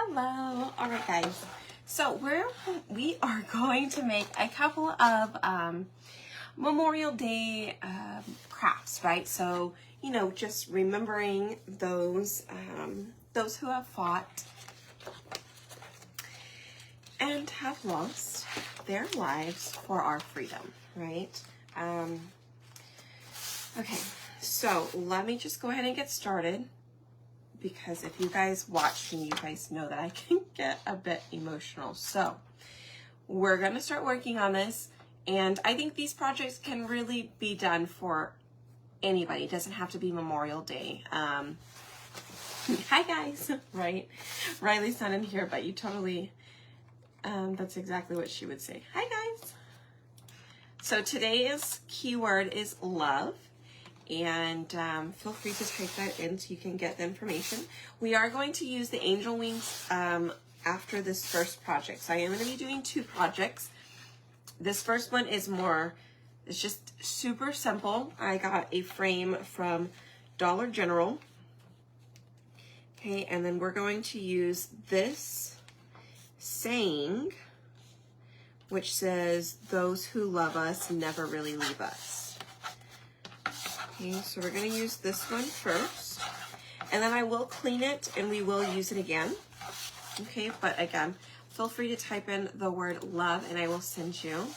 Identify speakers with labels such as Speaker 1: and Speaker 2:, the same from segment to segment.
Speaker 1: Hello. All right, guys. So we are going to make a couple of Memorial Day crafts, right? So, you know, just remembering those who have fought and have lost their lives for our freedom, right? Okay, so let me just go ahead and get started, because if you guys watch me, you guys know that I can get a bit emotional. So we're gonna start working on this, and I think these projects can really be done for anybody. It doesn't have to be Memorial Day. Hi guys, right? Riley's not in here, but you totally, that's exactly what she would say. Hi guys. So today's keyword is love. And feel free to type that in so you can get the information. We are going to use the angel wings after this first project. So I am going to be doing two projects. This first one is it's just super simple. I got a frame from Dollar General. Okay, and then we're going to use this saying, which says, "Those who love us never really leave us." Okay, so we're going to use this one first, and then I will clean it and we will use it again. Okay, but again, feel free to type in the word love and I will send you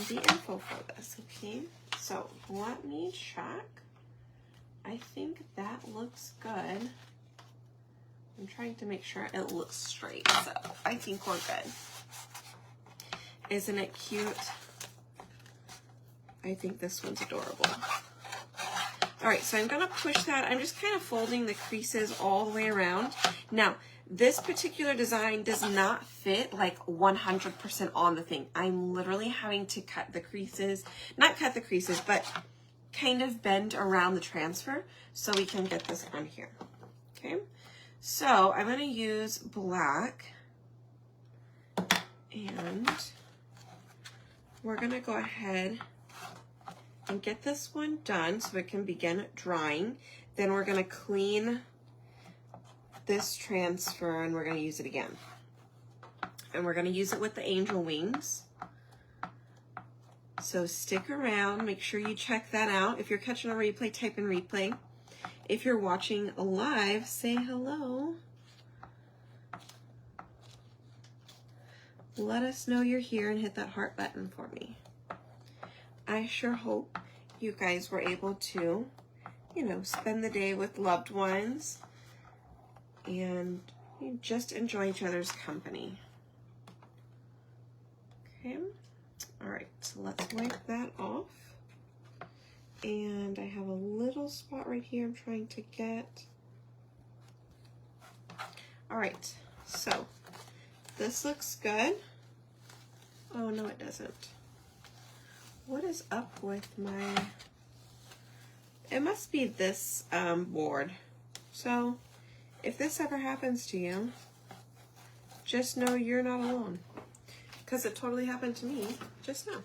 Speaker 1: the info for this. Okay, so let me check. I think that looks good. I'm trying to make sure it looks straight, so I think we're good. Isn't it cute? I think this one's adorable. All right, so I'm gonna push that. I'm just kind of folding the creases all the way around. Now, this particular design does not fit like 100% on the thing. I'm literally having to cut the creases, not cut the creases, but kind of bend around the transfer so we can get this on here. Okay, so I'm gonna use black, and we're gonna go ahead and get this one done so it can begin drying. Then we're gonna clean this transfer and we're gonna use it again. And we're gonna use it with the angel wings. So stick around, make sure you check that out. If you're catching a replay, type in replay. If you're watching live, say hello. Let us know you're here and hit that heart button for me. I sure hope you guys were able to, you know, spend the day with loved ones and just enjoy each other's company. Okay, all right, so let's wipe that off. And I have a little spot right here I'm trying to get. All right, so this looks good. Oh, no, it doesn't. What is up with my, it must be this board. So if this ever happens to you, just know you're not alone, because it totally happened to me just now.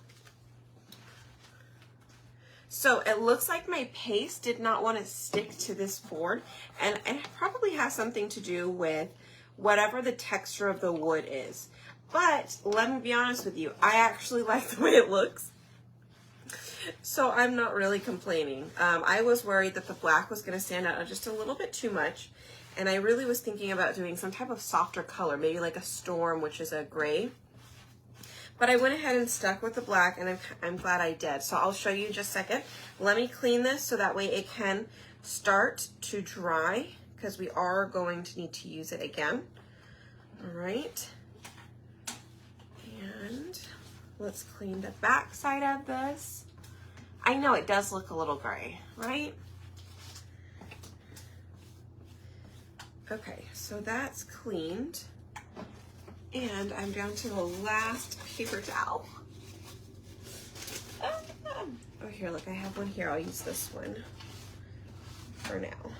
Speaker 1: So it looks like my paste did not want to stick to this board, and it probably has something to do with whatever the texture of the wood is. But let me be honest with you, I actually like the way it looks. So I'm not really complaining. I was worried that the black was going to stand out just a little bit too much, and I really was thinking about doing some type of softer color, maybe like a storm, which is a gray. But I went ahead and stuck with the black, and I'm glad I did. So I'll show you in just a second. Let me clean this so that way it can start to dry, because we are going to need to use it again. All right. And let's clean the back side of this. I know it does look a little gray, right? Okay, so that's cleaned. And I'm down to the last paper towel. Oh, here, look, I have one here. I'll use this one for now.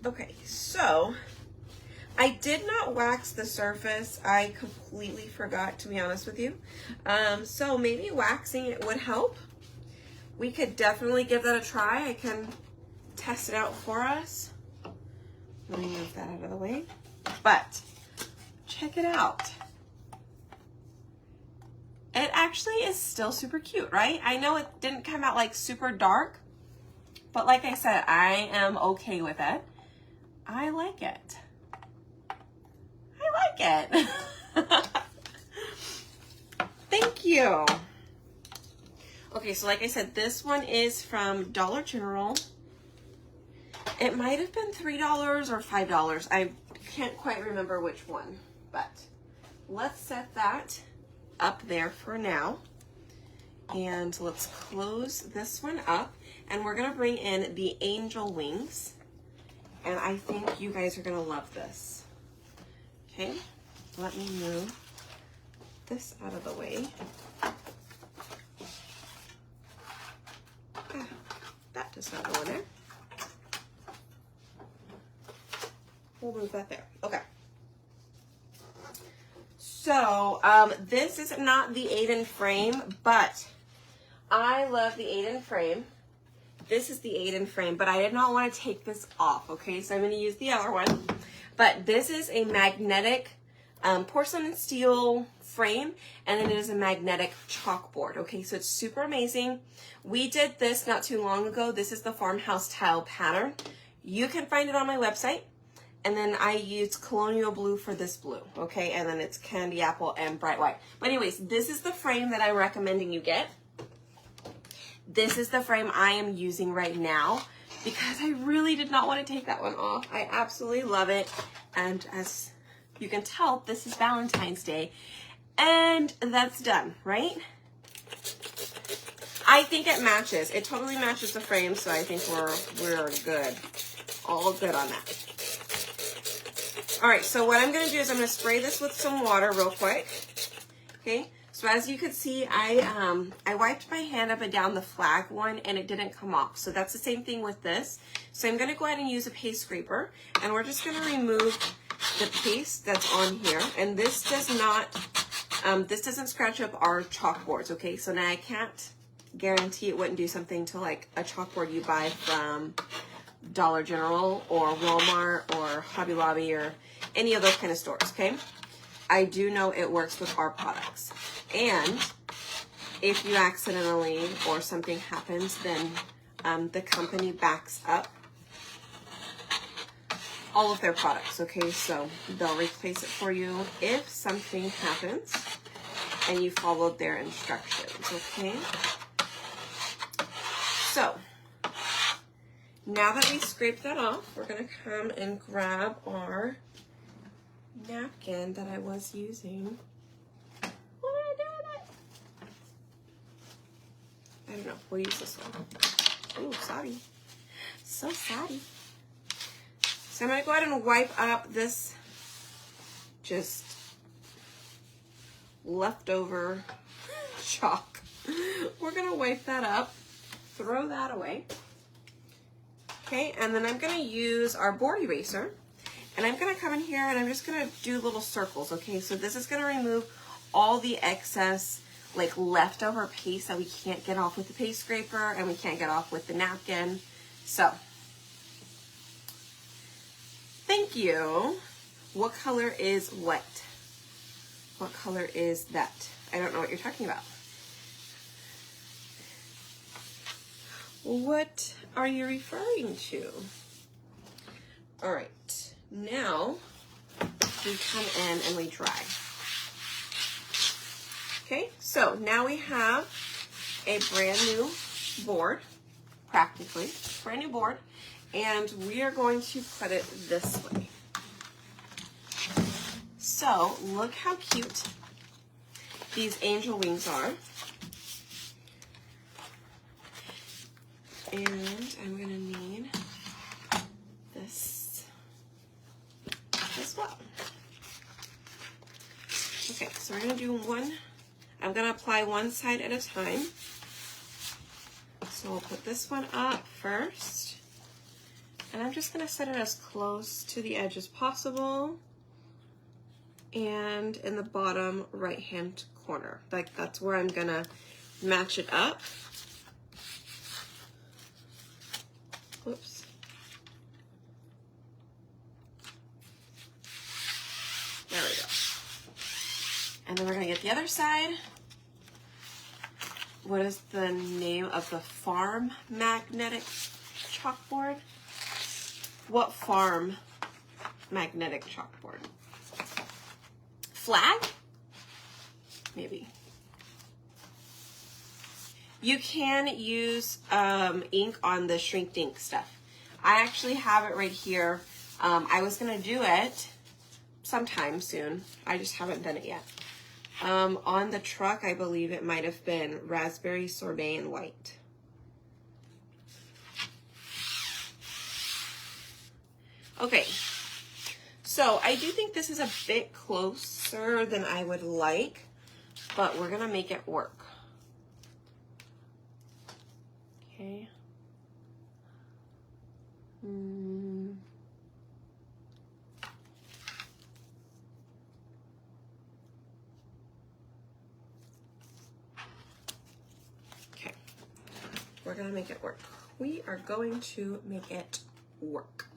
Speaker 1: Okay, so I did not wax the surface. I completely forgot, to be honest with you. So maybe waxing it would help. We could definitely give that a try. I can test it out for us. Let me move that out of the way. But check it out. It actually is still super cute, right? I know it didn't come out like super dark, but like I said, I am okay with it. I like it. I like it. Thank you. Okay, so like I said, this one is from Dollar General. It might have been $3 or $5. I can't quite remember which one, but let's set that up there for now. And let's close this one up, and we're gonna bring in the angel wings. And I think you guys are gonna love this. Okay, let me move this out of the way. That does not go in there. We'll move that there. Okay. So this is not the Aiden frame, but I love the Aiden frame. This is the Aiden frame, but I did not want to take this off, okay? So I'm going to use the other one. But this is a magnetic porcelain and steel frame, and then it is a magnetic chalkboard, okay? So it's super amazing. We did this not too long ago. This is the farmhouse tile pattern. You can find it on my website. And then I used colonial blue for this blue, okay? And then it's candy apple and bright white. But anyways, this is the frame that I'm recommending you get. This is the frame I am using right now because I really did not want to take that one off. I absolutely love it. And as you can tell, this is Valentine's Day. And that's done, right? I think it matches. It totally matches the frame, so I think we're good. All good on that. All right, so what I'm gonna do is I'm gonna spray this with some water real quick. Okay, so as you can see, I wiped my hand up and down the flag one and it didn't come off. So that's the same thing with this. So I'm gonna go ahead and use a paste scraper, and we're just gonna remove the paste that's on here. And this does not, this doesn't scratch up our chalkboards, okay? So now I can't guarantee it wouldn't do something to like a chalkboard you buy from Dollar General or Walmart or Hobby Lobby or any of those kind of stores, okay? I do know it works with our products. And if you accidentally or something happens, then the company backs up all of their products, okay? So they'll replace it for you if something happens and you followed their instructions, okay? So now that we scraped that off, we're gonna come and grab our napkin that I was using. What did I do with it? I don't know. We'll use this one. Oh, sorry. So sorry. So I'm gonna go ahead and wipe up this just leftover chalk. We're gonna wipe that up, throw that away. Okay, and then I'm gonna use our board eraser, and I'm gonna come in here and I'm just gonna do little circles, okay? So this is gonna remove all the excess, like leftover paste that we can't get off with the paste scraper and we can't get off with the napkin. So, thank you. What color is what? What color is that? I don't know what you're talking about. What are you referring to? All right, now we come in and we dry. Okay, so now we have a brand new board, practically, brand new board, and we are going to put it this way. So look how cute these angel wings are. And I'm gonna need this as well. Okay, so we're gonna do one. I'm gonna apply one side at a time. So we'll put this one up first. And I'm just gonna set it as close to the edge as possible. And in the bottom right-hand corner. Like that's where I'm gonna match it up. Whoops. And then we're gonna get the other side. What is the name of the farm magnetic chalkboard? What farm magnetic chalkboard? Flag? Maybe. You can use ink on the shrink ink stuff. I actually have it right here. I was gonna do it sometime soon. I just haven't done it yet. On the truck, I believe it might have been raspberry, sorbet, and white. Okay, so I do think this is a bit closer than I would like, but we're gonna make it work. Okay. Okay, we're gonna make it work. We are going to make it work.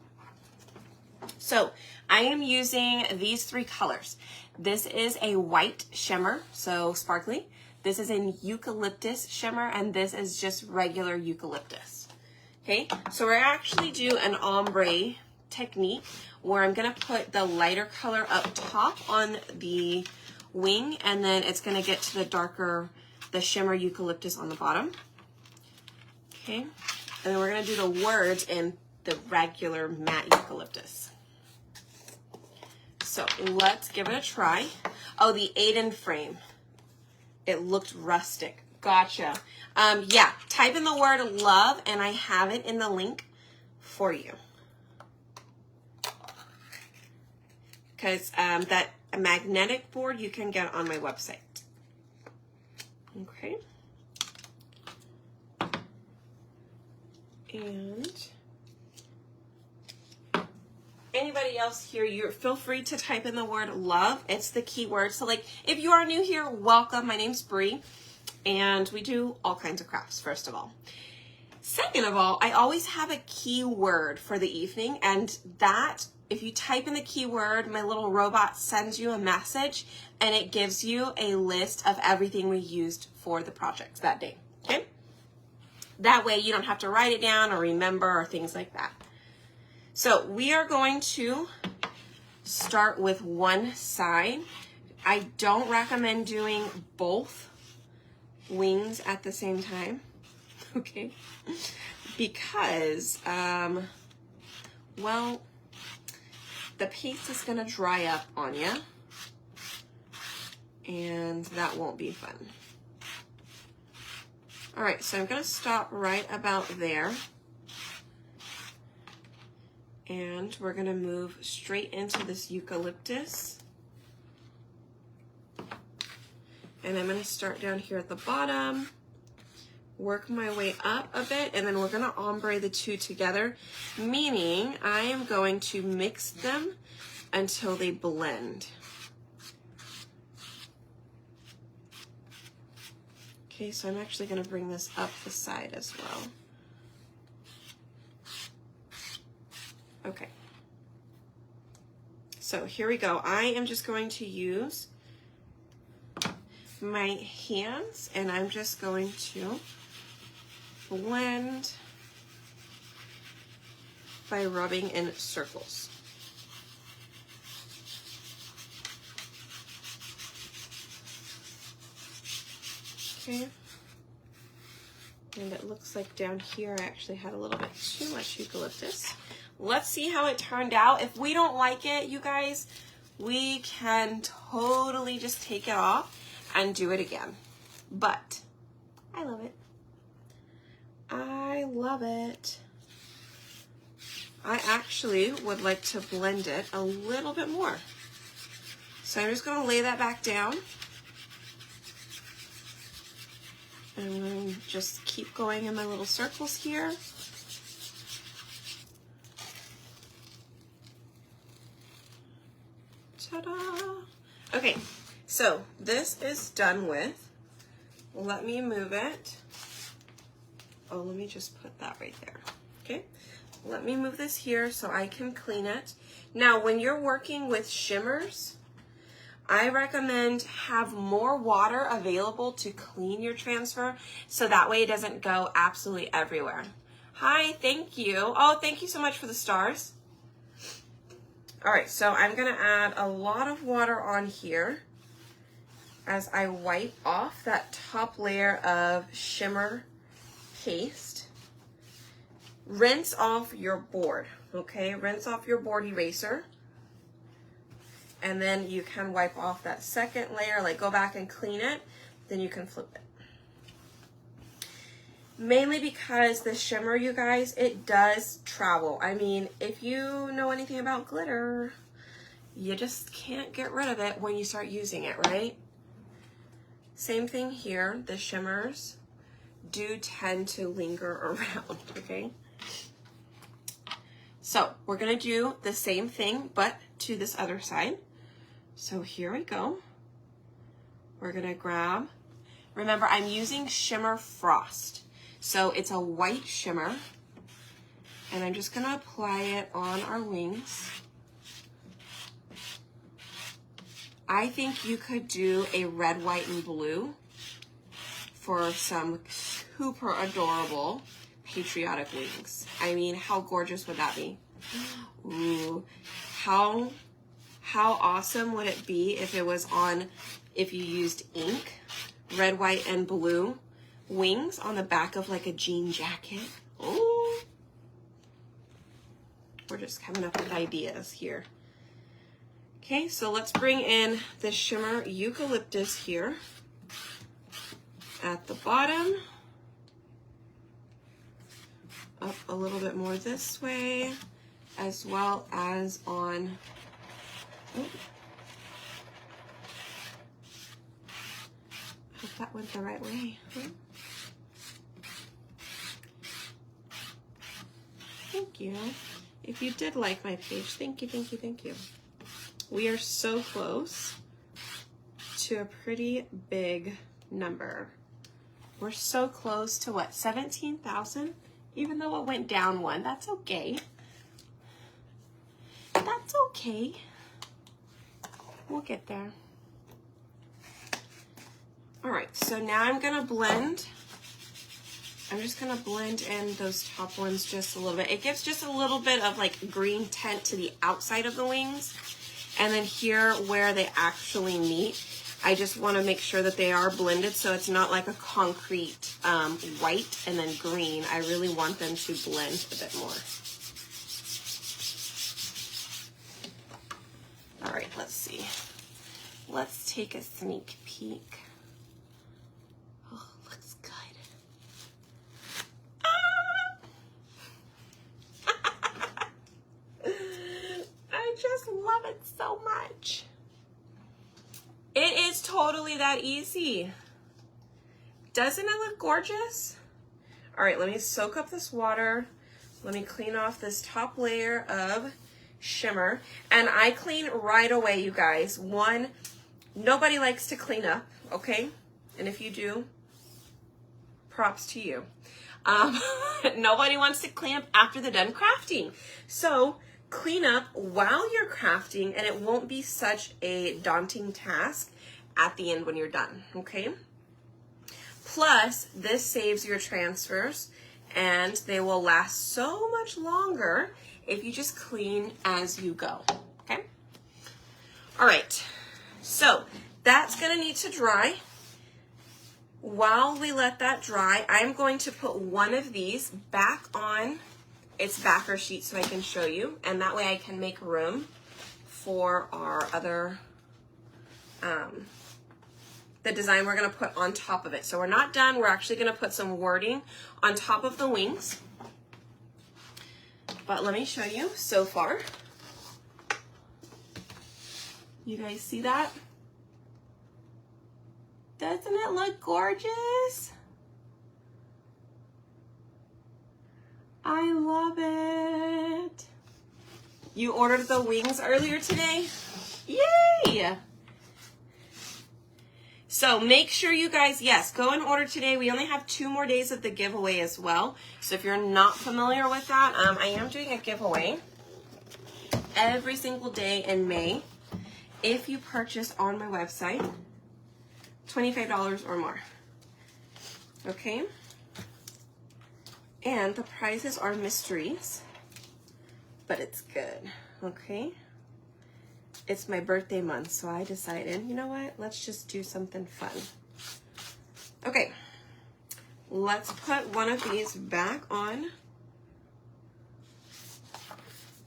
Speaker 1: So I am using these 3 colors. This is a white shimmer, so sparkly. This is an eucalyptus shimmer, and this is just regular eucalyptus. Okay, so we're actually do an ombre technique where I'm gonna put the lighter color up top on the wing, and then it's gonna get to the darker, the shimmer eucalyptus on the bottom. Okay, and then we're gonna do the words in the regular matte eucalyptus. So let's give it a try. Oh, the Aiden frame. It looked rustic. Gotcha. Yeah, type in the word love and I have it in the link for you. Because that magnetic board you can get on my website. Okay. And anybody else here, you feel free to type in the word love. It's the keyword. So like, if you are new here, welcome. My name's Bree, and we do all kinds of crafts, first of all. Second of all, I always have a keyword for the evening, and that, if you type in the keyword, my little robot sends you a message, and it gives you a list of everything we used for the project that day, okay? That way you don't have to write it down or remember or things like that. So we are going to start with one side. I don't recommend doing both wings at the same time, okay? Because, well, the paste is gonna dry up on you, and that won't be fun. All right, so I'm gonna stop right about there. And we're gonna move straight into this eucalyptus. And I'm gonna start down here at the bottom, work my way up a bit, and then we're gonna ombre the 2 together, meaning I am going to mix them until they blend. Okay, so I'm actually gonna bring this up the side as well. Okay, so here we go. I am just going to use my hands and I'm just going to blend by rubbing in circles. Okay, and it looks like down here I actually had a little bit too much eucalyptus. Let's see how it turned out. If we don't like it, you guys, we can totally just take it off and do it again. But I love it. I love it. I actually would like to blend it a little bit more. So I'm just gonna lay that back down. And then just keep going in my little circles here. Ta-da! Okay, so this is done with. Let me move it. Oh, let me just put that right there. Okay, let me move this here so I can clean it. Now, when you're working with shimmers, I recommend have more water available to clean your transfer so that way it doesn't go absolutely everywhere. Hi, thank you. Oh, thank you so much for the stars. All right, so I'm gonna add a lot of water on here as I wipe off that top layer of shimmer paste. Rinse off your board, okay? Rinse off your board eraser. And then you can wipe off that second layer, like go back and clean it, then you can flip it. Mainly because the shimmer, you guys, it does travel. I mean, if you know anything about glitter, you just can't get rid of it when you start using it, right? Same thing here, the shimmers do tend to linger around, okay? So we're gonna do the same thing, but to this other side. So here we go. We're gonna grab, remember I'm using Shimmer Frost. So it's a white shimmer, and I'm just gonna apply it on our wings. I think you could do a red, white, and blue for some super adorable patriotic wings. I mean, how gorgeous would that be? Ooh, how awesome would it be if it was on, if you used ink, red, white, and blue wings on the back of like a jean jacket? Ooh. We're just coming up with ideas here. Okay, so let's bring in the shimmer eucalyptus here at the bottom. Up a little bit more this way, as well as on, oh, hope that went the right way. Thank you. If you did like my page, thank you, thank you, thank you. We are so close to a pretty big number. We're so close to what, 17,000? Even though it went down one, that's okay. That's okay. We'll get there. All right, so now I'm gonna blend. I'm just gonna blend in those top ones just a little bit. It gives just a little bit of like green tint to the outside of the wings. And then here where they actually meet, I just wanna make sure that they are blended so it's not like a concrete white and then green. I really want them to blend a bit more. All right, let's see. Let's take a sneak peek. Oh, looks good. I just love it so much. It is totally that easy. Doesn't it look gorgeous? All right, let me soak up this water. Let me clean off this top layer of shimmer. And I clean right away, you guys. One, nobody likes to clean up, okay? And if you do, props to you. Nobody wants to clean up after they're done crafting. So clean up while you're crafting and it won't be such a daunting task at the end when you're done, okay? Plus, this saves your transfers and they will last so much longer if you just clean as you go, okay? All right, so that's gonna need to dry. While we let that dry, I'm going to put one of these back on its backer sheet so I can show you, and that way I can make room for our other, the design we're gonna put on top of it. So we're not done, we're actually gonna put some wording on top of the wings. But let me show you so far. You guys see that? Doesn't it look gorgeous? I love it. You ordered the wings earlier today? Yay! So make sure you guys, yes, go and order today. We only have 2 more days of the giveaway as well. So if you're not familiar with that, I am doing a giveaway every single day in May. if you purchase on my website, $25 or more. Okay? And the prizes are mysteries, but it's good. Okay? It's my birthday month, so I decided, you know what? Let's just do something fun. Okay. Let's put one of these back on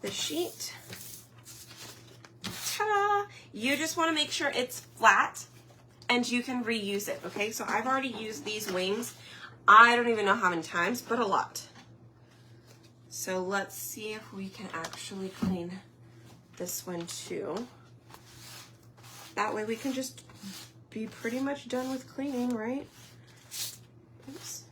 Speaker 1: the sheet. Ta-da! You just want to make sure it's flat and you can reuse it, okay? So I've already used these wings. I don't even know how many times, but a lot. So let's see if we can actually clean this one too. That way we can just be pretty much done with cleaning, right? Oops.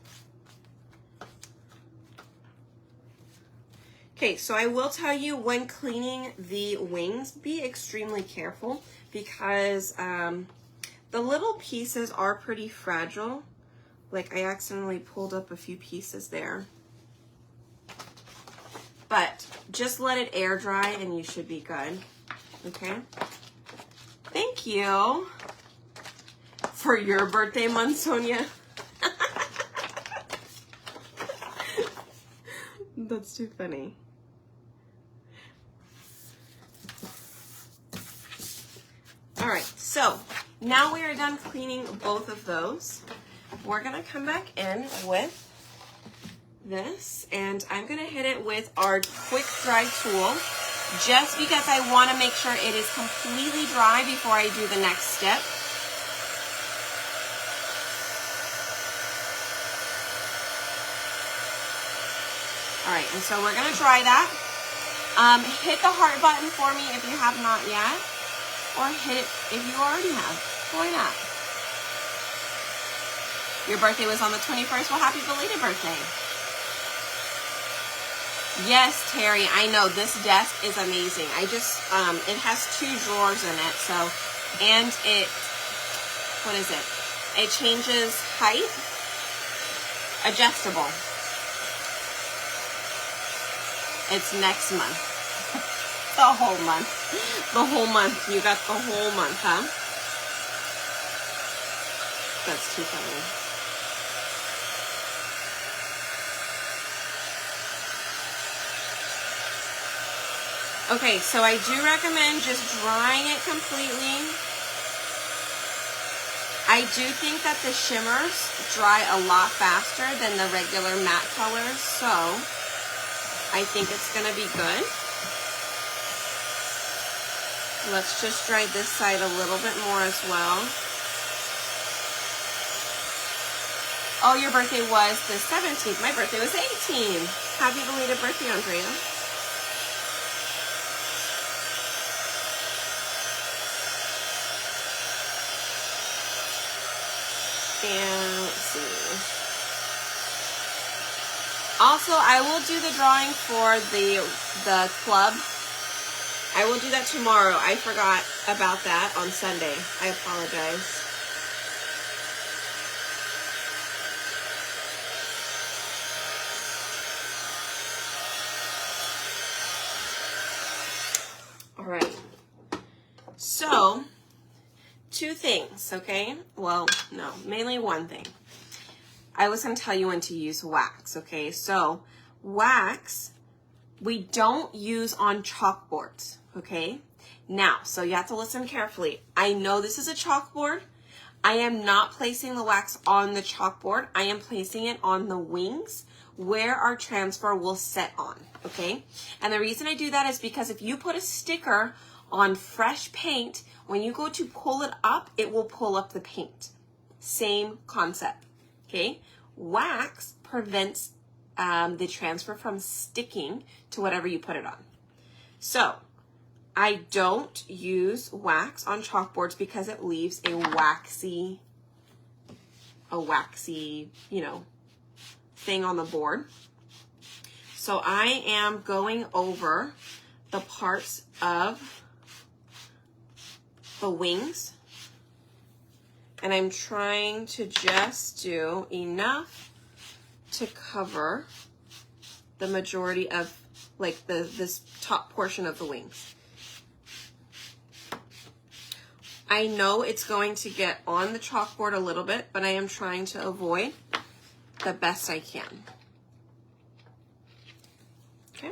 Speaker 1: Okay, so I will tell you, when cleaning the wings, be extremely careful because the little pieces are pretty fragile. Like, I accidentally pulled up a few pieces there. But just let it air dry and you should be good. Okay? Thank you for your birthday month, Sonia. That's too funny. All right, so now we are done cleaning both of those. We're gonna come back in with this, and I'm gonna hit it with our quick dry tool, just because I wanna make sure it is completely dry before I do the next step. All right, and so we're gonna dry that. Hit the heart button for me if you have not yet, or hit it if you already have. Why not? Your birthday was on the 21st. Well, happy belated birthday. Yes, Terry, I know this desk is amazing. I just, it has 2 drawers in it, so, and it, what is it? It changes height, adjustable. It's next month. The whole month. The whole month. You got the whole month, huh? That's too funny. Okay, so I do recommend just drying it completely. I do think that the shimmers dry a lot faster than the regular matte colors, so I think it's gonna be good. Let's just dry this side a little bit more as well. Oh, your birthday was the 17th. My birthday was 18. Happy belated birthday, Andrea. And let's see. Also, I will do the drawing for the club. I will do that tomorrow. I forgot about that on Sunday. I apologize. All right. So, 2 things, okay? Well, no, mainly 1 thing. I was going to tell you when to use wax, okay? So, wax, we don't use on chalkboards, okay? Now, so you have to listen carefully. I know this is a chalkboard. I am not placing the wax on the chalkboard. I am placing it on the wings where our transfer will set on, okay? And the reason I do that is because if you put a sticker on fresh paint, when you go to pull it up, it will pull up the paint. Same concept, okay? Wax prevents the transfer from sticking to whatever you put it on. So, I don't use wax on chalkboards because it leaves a waxy, you know, thing on the board. So I am going over the parts of the wings, and I'm trying to just do enough to cover the majority of like this top portion of the wings. I know it's going to get on the chalkboard a little bit, but I am trying to avoid the best I can. Okay.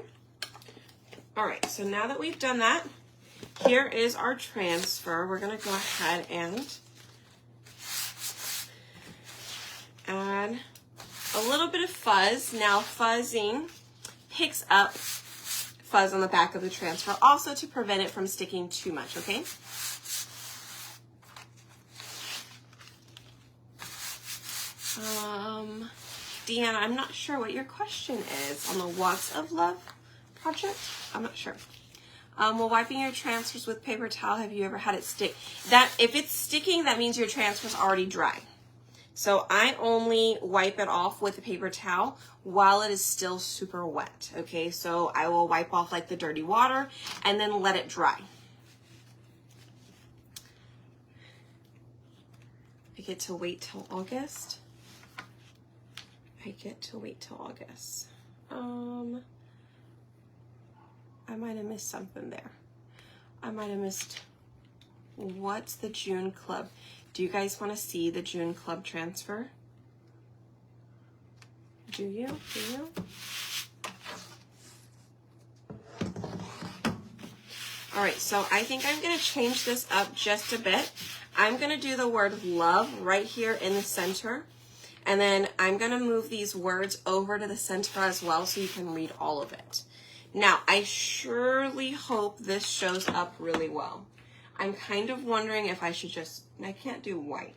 Speaker 1: All right, so now that we've done that, here is our transfer. We're gonna go ahead and add a little bit of fuzz. Now fuzzing picks up fuzz on the back of the transfer, also to prevent it from sticking too much, okay? Deanna, I'm not sure what your question is on the Walks of Love project. I'm not sure. While wiping your transfers with paper towel, have you ever had it stick? That if it's sticking, that means your transfer's already dry. So I only wipe it off with a paper towel while it is still super wet. Okay, so I will wipe off like the dirty water and then let it dry. I get to wait till August. I get to wait till August. I might have missed something there. I might have missed, what's the June club? Do you guys want to see the June club transfer? Do you? Do you? All right, so I think I'm going to change this up just a bit. I'm going to do the word love right here in the center. And then I'm going to move these words over to the center as well so you can read all of it. Now, I surely hope this shows up really well. I'm kind of wondering if I should just, I can't do white.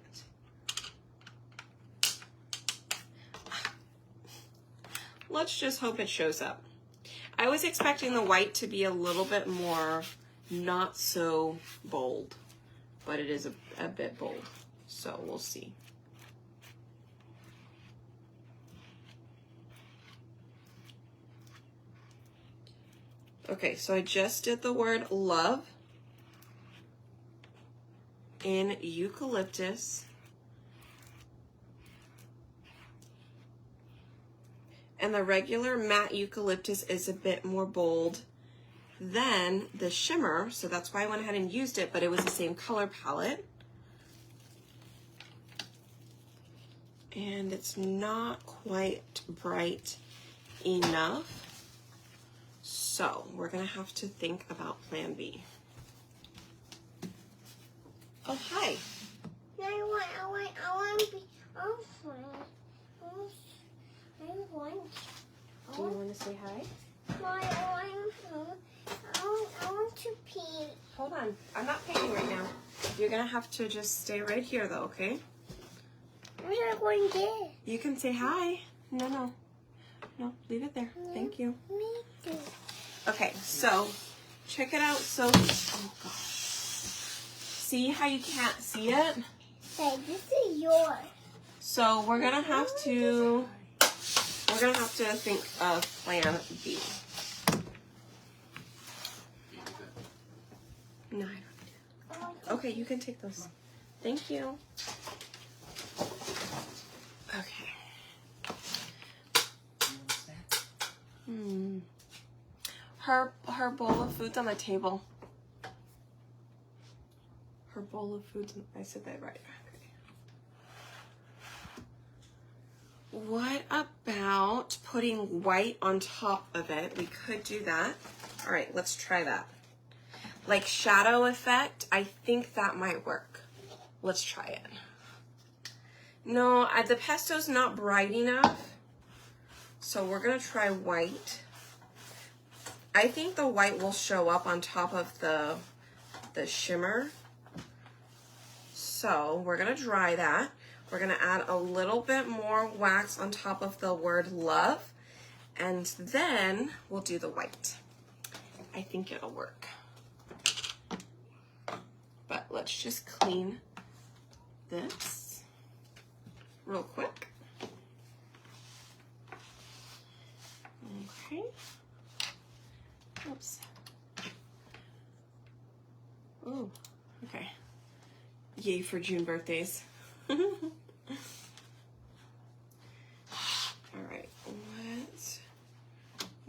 Speaker 1: Let's just hope it shows up. I was expecting the white to be a little bit more not so bold, but it is a bit bold. So we'll see. Okay, so I just did the word love in eucalyptus. And the regular matte eucalyptus is a bit more bold than the shimmer, so that's why I went ahead and used it, but it was the same color palette. And it's not quite bright enough. So we're gonna have to think about plan B. Oh, hi.
Speaker 2: I want to be
Speaker 1: Do you want to say hi?
Speaker 2: I want to pee.
Speaker 1: Hold on, I'm not paying right now. You're gonna have to just stay right here though, okay?
Speaker 2: Where am I going to get?
Speaker 1: You can say hi. No, leave it there. Thank you.
Speaker 2: Me too.
Speaker 1: Okay, so check it out. So, oh gosh. See how you can't see it?
Speaker 2: Hey, this is yours.
Speaker 1: So we're gonna have to think of plan B. No, I don't. Okay, you can take those. Thank you. Okay. Her bowl of food's on the table. Her bowl of food's on, I said that right. Okay. What about putting white on top of it? We could do that. All right, let's try that. Like shadow effect, I think that might work. Let's try it. No, the pesto's not bright enough, so we're gonna try white. I think the white will show up on top of the shimmer. So we're gonna dry that. We're gonna add a little bit more wax on top of the word love, and then we'll do the white. I think it'll work. But let's just clean this real quick. Okay. Oops. Oh, okay. Yay for June birthdays. All right, let's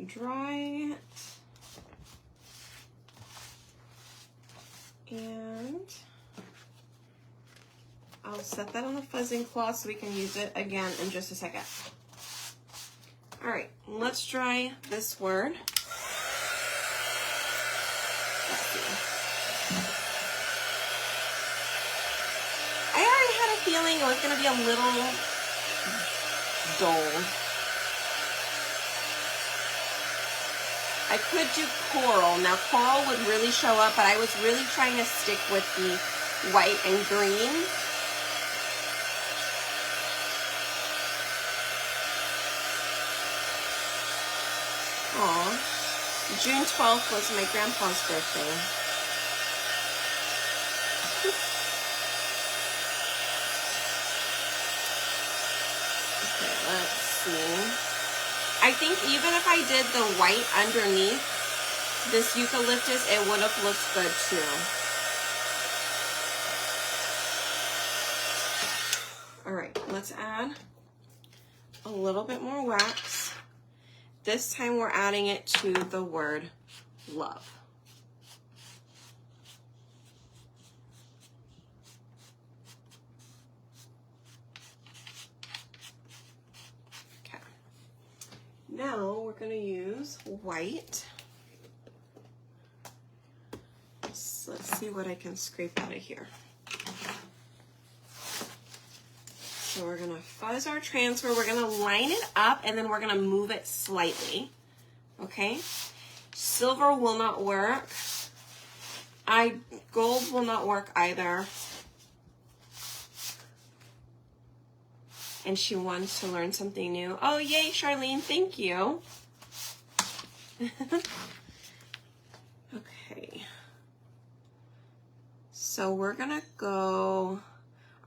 Speaker 1: dry it. And set that on the fuzzing cloth so we can use it again in just a second. All right, let's try this word. Let's see. I already had a feeling it was going to be a little dull. I could do coral. Now coral would really show up, but I was really trying to stick with the white and green. Aw. June 12th was my grandpa's birthday. Okay, let's see. I think even if I did the white underneath this eucalyptus, it would have looked good too. All right, let's add a little bit more wax. This time we're adding it to the word love. Okay. Now we're going to use white. Let's see what I can scrape out of here. So we're going to fuzz our transfer. We're going to line it up and then we're going to move it slightly. Okay? Silver will not work. Gold will not work either. And she wants to learn something new. Oh, yay, Charlene, thank you. Okay. So we're going to go...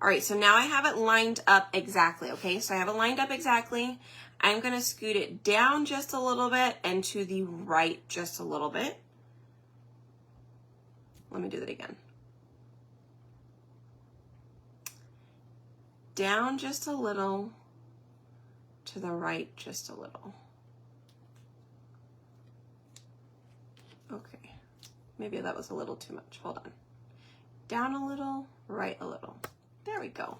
Speaker 1: All right, so now I have it lined up exactly, okay? So I have it lined up exactly. I'm gonna scoot it down just a little bit and to the right just a little bit. Let me do that again. Down just a little, to the right just a little. Okay, maybe that was a little too much, hold on. Down a little, right a little. There we go.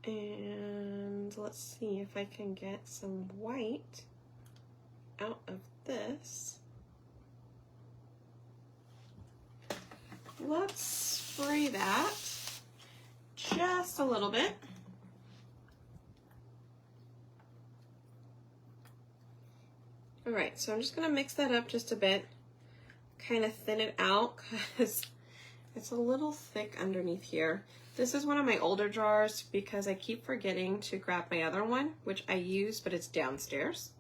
Speaker 1: And let's see if I can get some white out of this. Let's spray that just a little bit. All right, so I'm just gonna mix that up just a bit, kind of thin it out because it's a little thick underneath here. This is one of my older jars because I keep forgetting to grab my other one, which I use, but it's downstairs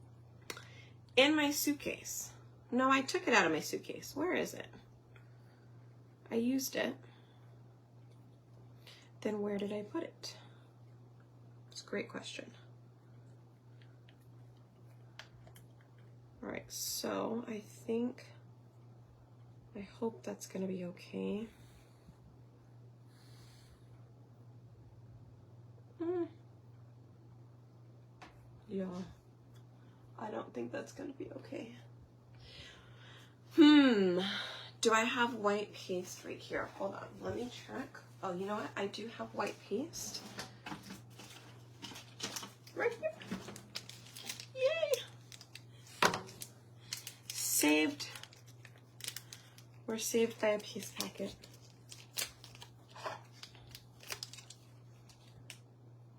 Speaker 1: in my suitcase. No, I took it out of my suitcase. Where is it? I used it. Then where did I put it? It's a great question. All right, so I hope that's gonna be okay. Yeah, I don't think that's gonna be okay. Do I have white paste right here? Hold on, let me check. Oh, you know what? I do have white paste. Right here. Yay! Saved. We're saved by a paste packet.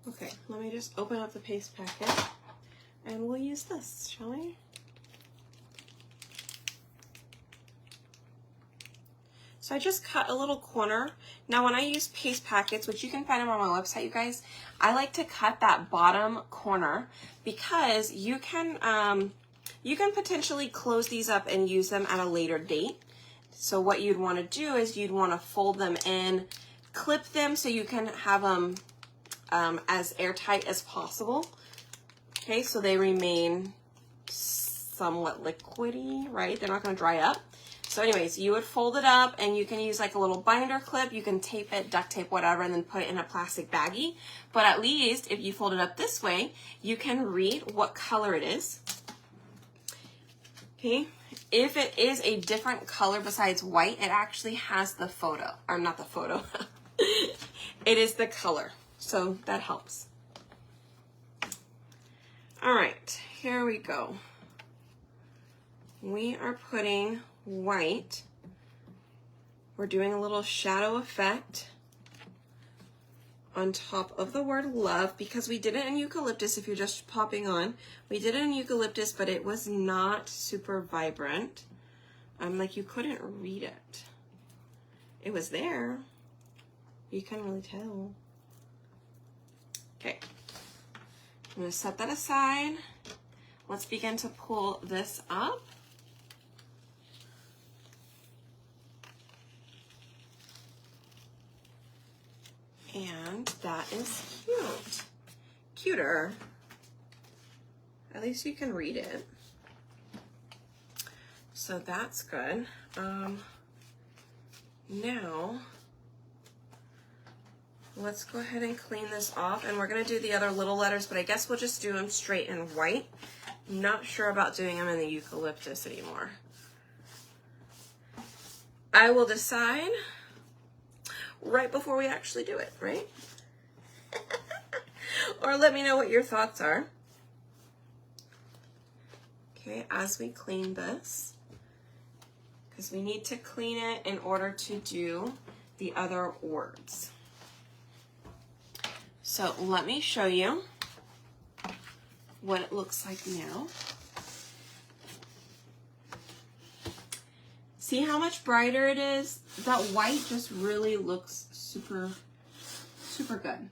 Speaker 1: Okay, let me just open up the paste packet and we'll use this, shall we? So I just cut a little corner. Now when I use paste packets, which you can find them on my website, you guys, I like to cut that bottom corner because you can potentially close these up and use them at a later date. So what you'd want to do is you'd want to fold them in, clip them so you can have them as airtight as possible. Okay, so they remain somewhat liquidy, right? They're not going to dry up. So anyways, you would fold it up and you can use like a little binder clip. You can tape it, duct tape, whatever, and then put it in a plastic baggie. But at least if you fold it up this way, you can read what color it is. Okay, if it is a different color besides white, it actually has the photo, or not the photo, it is the color, so that helps. All right, here we go. We are putting white. We're doing a little shadow effect on top of the word love because we did it in eucalyptus. If you're just popping on, we did it in eucalyptus, but it was not super vibrant. Like you couldn't read it. It was there. You couldn't really tell. Okay, I'm gonna set that aside. Let's begin to pull this up. And that is cute. Cuter. At least you can read it. So that's good. Now, let's go ahead and clean this off. And we're gonna do the other little letters, but I guess we'll just do them straight in white. Not sure about doing them in the eucalyptus anymore. I will decide right before we actually do it, right? Or let me know what your thoughts are. Okay, as we clean this, because we need to clean it in order to do the other words. So let me show you what it looks like now. See how much brighter it is? That white just really looks super, super good.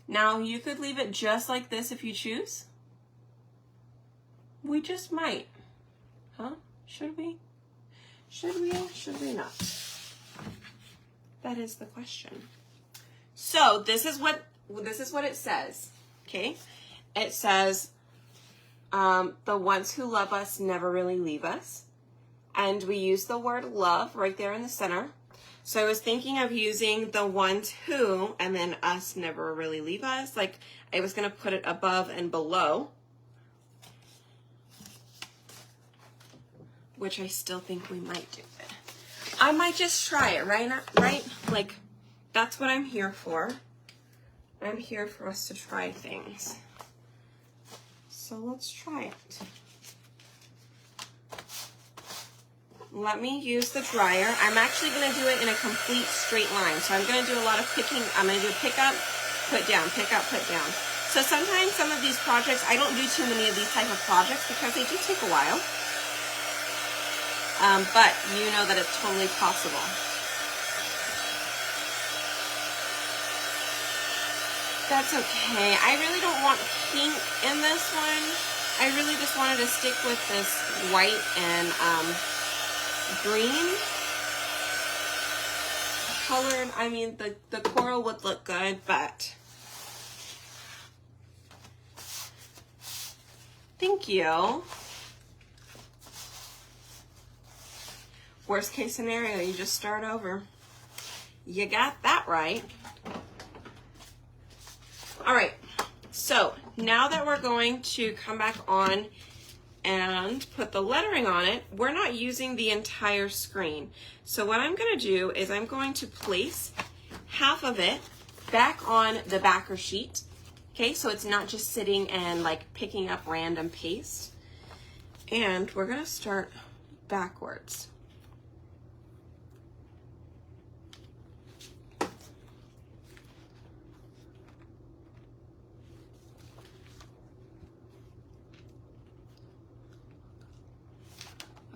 Speaker 1: Now you could leave it just like this if you choose. We just might. Huh? Should we? Should we? Should we not? That is the question. So this is what it says. Okay? It says, the ones who love us never really leave us. And we use the word love right there in the center. So I was thinking of using the ones who, and then us never really leave us. Like I was going to put it above and below. Which I still think we might do it. I might just try it, right? Right? Like, that's what I'm here for. I'm here for us to try things. So let's try it. Let me use the dryer. I'm actually going to do it in a complete straight line. So I'm going to do a lot of picking. I'm going to do pick up, put down, pick up, put down. So sometimes some of these projects, I don't do too many of these type of projects because they do take a while. But you know that it's totally possible. That's okay. I really don't want pink in this one. I really just wanted to stick with this white and green colored. I mean, the coral would look good, but thank you. Worst case scenario, you just start over. You got that right. All right, so now that we're going to come back on and put the lettering on it, we're not using the entire screen. So what I'm going to do is I'm going to place half of it back on the backer sheet. Okay, so it's not just sitting and like picking up random paste. And we're going to start backwards.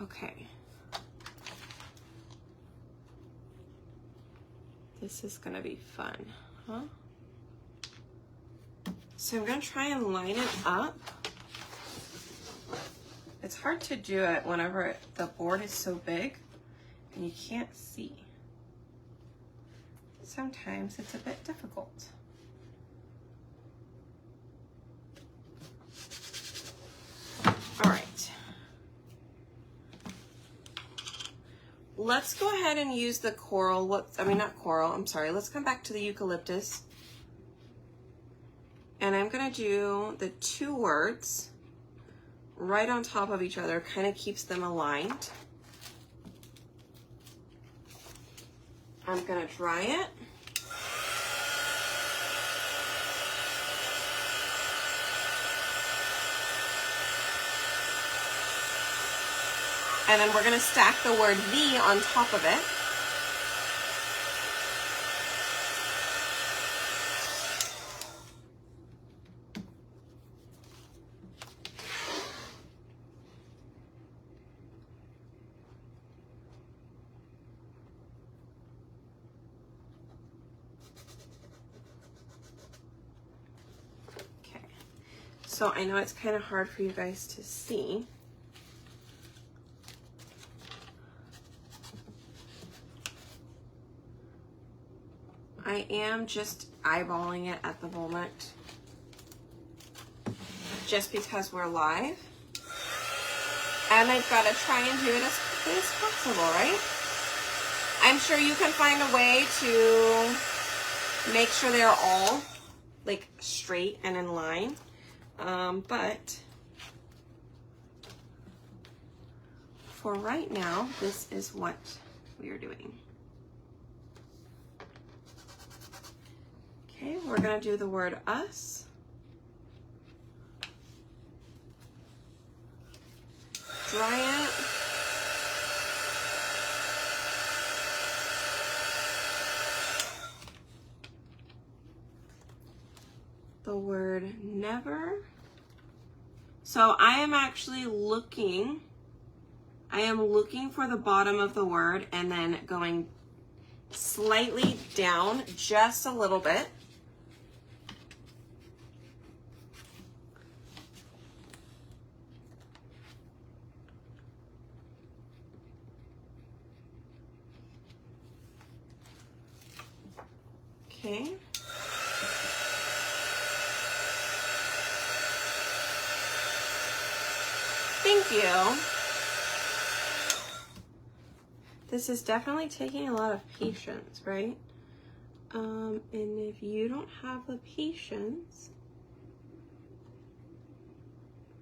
Speaker 1: Okay. This is gonna be fun, huh? So I'm gonna try and line it up. It's hard to do it whenever the board is so big and you can't see. Sometimes it's a bit difficult. All right. Let's go ahead and use the coral. Not coral, I'm sorry. Let's come back to the eucalyptus. And I'm going to do the two words right on top of each other, kind of keeps them aligned. I'm gonna dry it. And then we're gonna stack the word the on top of it. So I know it's kind of hard for you guys to see. I am just eyeballing it at the moment, just because we're live. And I've got to try and do it as quickly as possible, right? I'm sure you can find a way to make sure they're all like straight and in line. But for right now, this is what we are doing. Okay, we're gonna do the word us. Dry it. The word never. So I am actually looking for the bottom of the word and then going slightly down just a little bit. Okay. Thank you. This is definitely taking a lot of patience, right? And if you don't have the patience,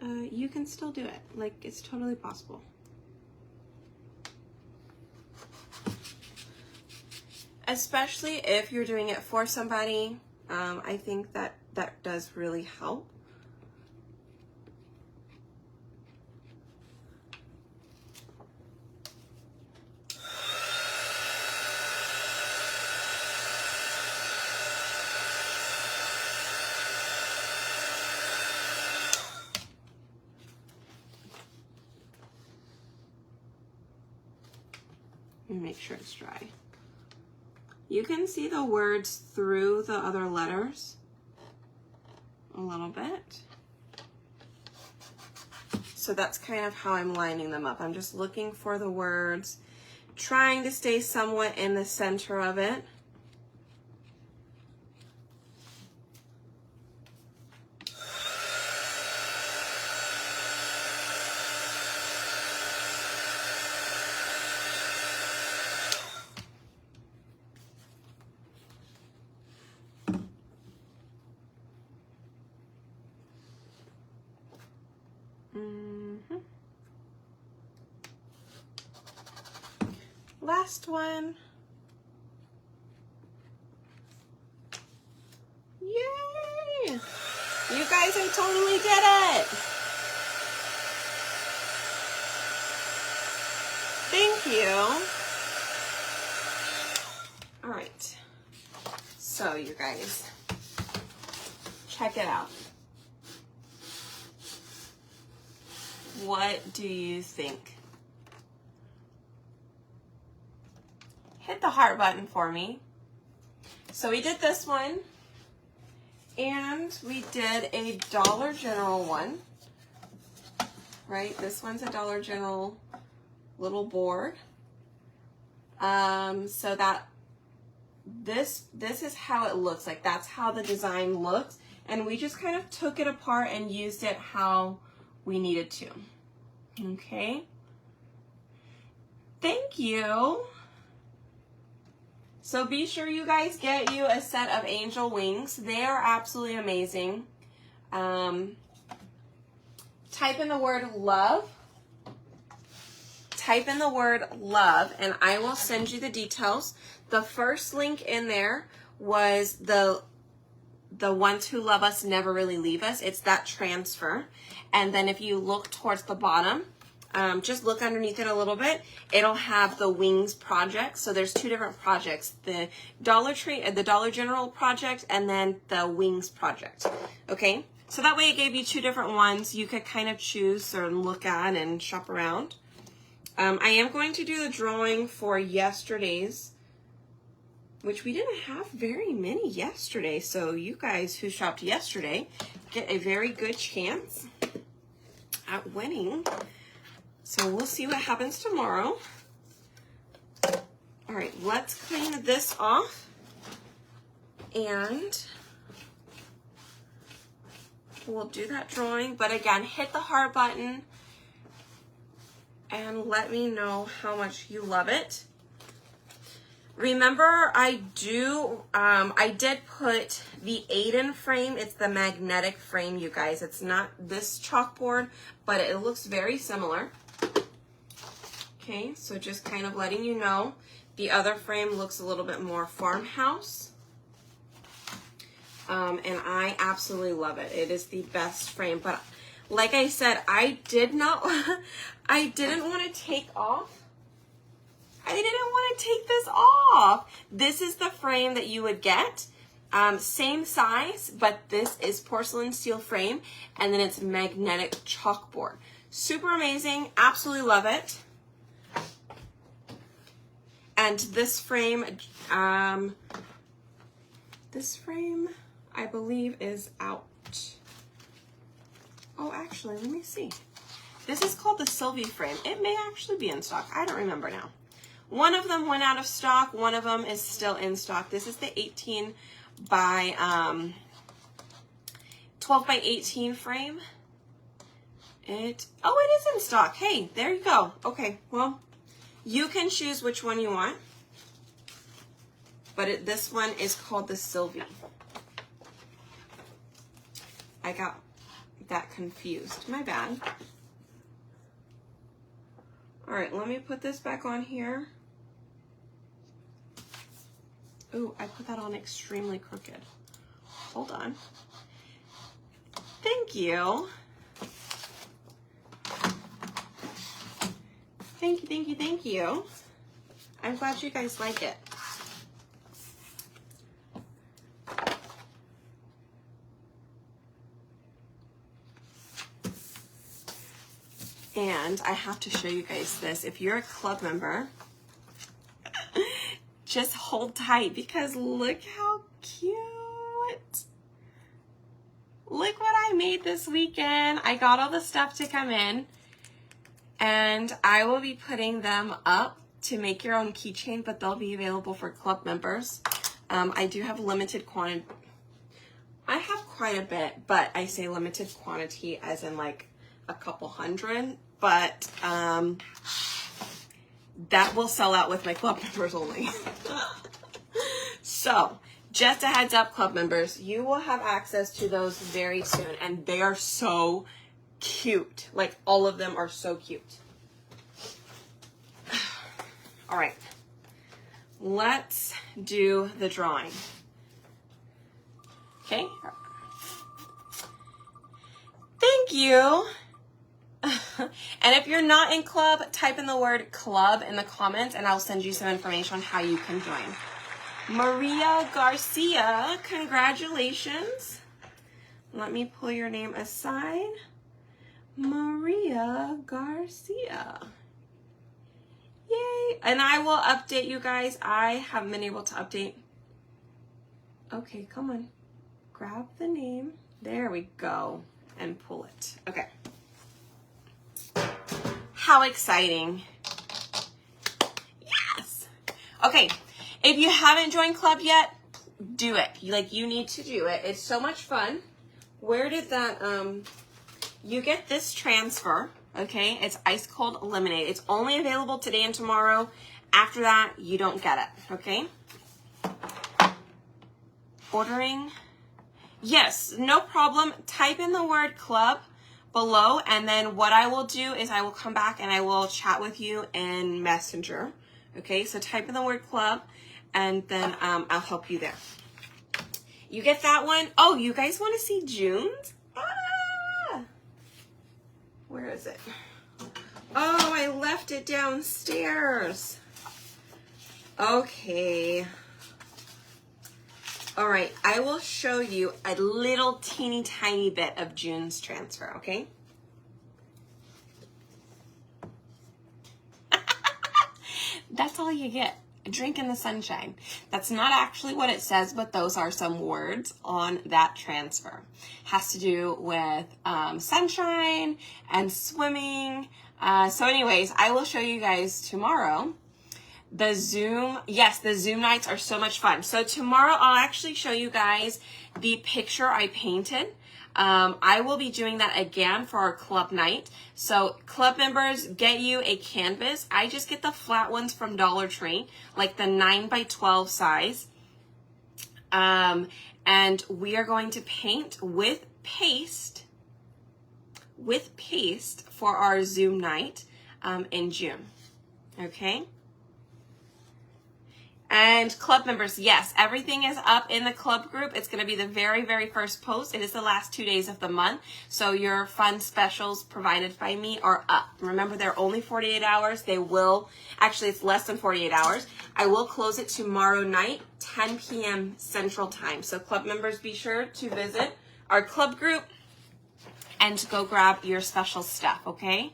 Speaker 1: you can still do it. Like, it's totally possible. Especially if you're doing it for somebody, I think that does really help. Make sure it's dry. You can see the words through the other letters a little bit. So that's kind of how I'm lining them up. I'm just looking for the words, trying to stay somewhat in the center of it. Last one. Yay! You guys, I totally did it! Thank you. All right. So, you guys, check it out. What do you think? Hit the heart button for me. So we did this one, and we did a Dollar General one, right? This one's a Dollar General little board. So that this is how it looks like. That's how the design looks, and we just kind of took it apart and used it how we needed to. Okay. Thank you. So be sure you guys get you a set of angel wings. They are absolutely amazing. type in the word love. Type in the word love, and I will send you the details. The first link in there was the ones who love us never really leave us. It's that transfer. And then if you look towards the bottom, just look underneath it a little bit. It'll have the Wings project. So there's two different projects, the Dollar General project, and then the Wings project. Okay, so that way it gave you two different ones you could kind of choose or look at and shop around. I am going to do the drawing for yesterday's, which we didn't have very many yesterday. So you guys who shopped yesterday get a very good chance at winning. So we'll see what happens tomorrow. All right, let's clean this off. And we'll do that drawing. But again, hit the heart button and let me know how much you love it. Remember, I did put the Aiden frame. It's the magnetic frame, you guys. It's not this chalkboard, but it looks very similar. Okay, so just kind of letting you know. The other frame looks a little bit more farmhouse. And I absolutely love it. It is the best frame. But like I said, I didn't want to take off. I didn't want to take this off. This is the frame that you would get. Same size, but this is porcelain steel frame, and then it's magnetic chalkboard. Super amazing. Absolutely love it. And this frame, I believe is out. Oh, actually, let me see. This is called the Sylvie frame. It may actually be in stock. I don't remember now. One of them went out of stock. One of them is still in stock. This is the 18 by 12 by 18 frame. It is in stock. Hey, there you go. Okay, well, you can choose which one you want. But this one is called the Sylvie. I got that confused. My bad. All right, let me put this back on here. Ooh, I put that on extremely crooked. Hold on. Thank you. Thank you, thank you, thank you. I'm glad you guys like it. And I have to show you guys this. If you're a club member, just hold tight because look how cute. Look what I made this weekend. I got all the stuff to come in, and I will be putting them up to make your own keychain, but they'll be available for club members. I do have limited quantity. I have quite a bit, but I say limited quantity as in like a couple hundred, but that will sell out with my club members only. So just a heads up, club members, you will have access to those very soon, and they are so cute. Like, all of them are so cute. All right, let's do the drawing. Okay. Thank you. And if you're not in club, type in the word club in the comments and I'll send you some information on how you can join. Maria Garcia, congratulations. Let me pull your name aside. Maria Garcia. Yay. And I will update you guys. I haven't been able to update. Okay, come on. Grab the name. There we go. And pull it. Okay. How exciting. Yes. Okay. If you haven't joined club yet, do it. You need to do it. It's so much fun. Where did that, you get this transfer, okay? It's ice cold lemonade. It's only available today and tomorrow. After that, you don't get it, okay? Ordering. Yes, no problem. Type in the word club below, and then what I will do is I will come back and I will chat with you in Messenger. Okay, so type in the word club, and then I'll help you there. You get that one? Oh, you guys want to see June's? Ah! Where is it? Oh, I left it downstairs. Okay. All right, I will show you a little teeny tiny bit of June's transfer, okay? That's all you get. A drink in the sunshine. That's not actually what it says, but those are some words on that transfer. Has to do with sunshine and swimming. So anyways, I will show you guys tomorrow. The Zoom nights are so much fun. So tomorrow I'll actually show you guys the picture I painted. I will be doing that again for our club night. So club members, get you a canvas. I just get the flat ones from Dollar Tree, like the 9x12 size. And we are going to paint with paste for our Zoom night in June. Okay? And club members, yes, everything is up in the club group. It's going to be the very, very first post. It is the last 2 days of the month. So your fun specials provided by me are up. Remember, they're only 48 hours. They will, actually, it's less than 48 hours. I will close it tomorrow night, 10 p.m. Central Time. So club members, be sure to visit our club group and to go grab your special stuff, okay?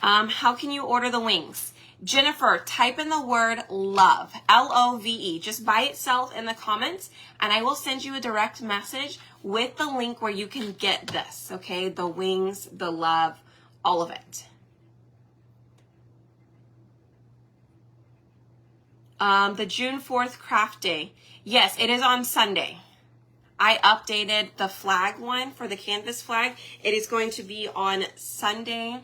Speaker 1: How can you order the wings? Jennifer, type in the word love, L-O-V-E, just by itself in the comments, and I will send you a direct message with the link where you can get this, okay? The wings, the love, all of it. The June 4th craft day. Yes, it is on Sunday. I updated the flag one for the canvas flag. It is going to be on Sunday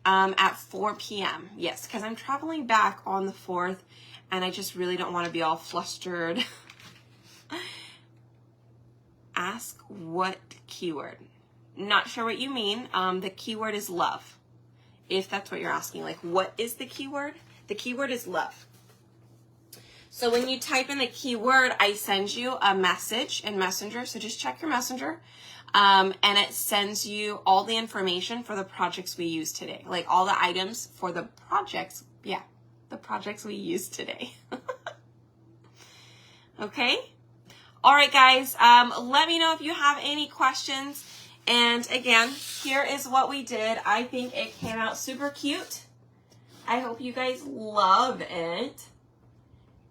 Speaker 1: at 4 p.m. Yes, because I'm traveling back on the 4th, and I just really don't want to be all flustered. Ask what keyword? Not sure what you mean. The keyword is love. If that's what you're asking, like what is the keyword? The keyword is love. So when you type in the keyword, I send you a message in Messenger. So just check your Messenger. And it sends you all the information for the projects we use today. Like all the items for the projects. Yeah, the projects we use today. Okay? All right, guys. Let me know if you have any questions. And again, here is what we did. I think it came out super cute. I hope you guys love it.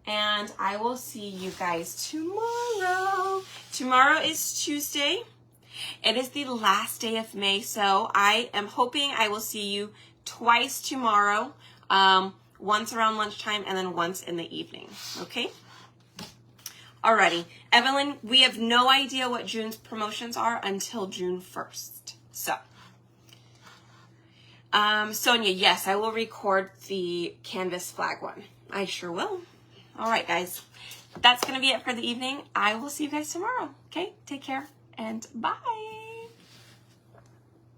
Speaker 1: And I will see you guys tomorrow. Tomorrow is Tuesday. It is the last day of May, so I am hoping I will see you twice tomorrow. Once around lunchtime and then once in the evening. Okay? Alrighty. Evelyn, we have no idea what June's promotions are until June 1st. So, Sonia, yes, I will record the canvas flag one. I sure will. All right, guys. That's going to be it for the evening. I will see you guys tomorrow. Okay? Take care and bye.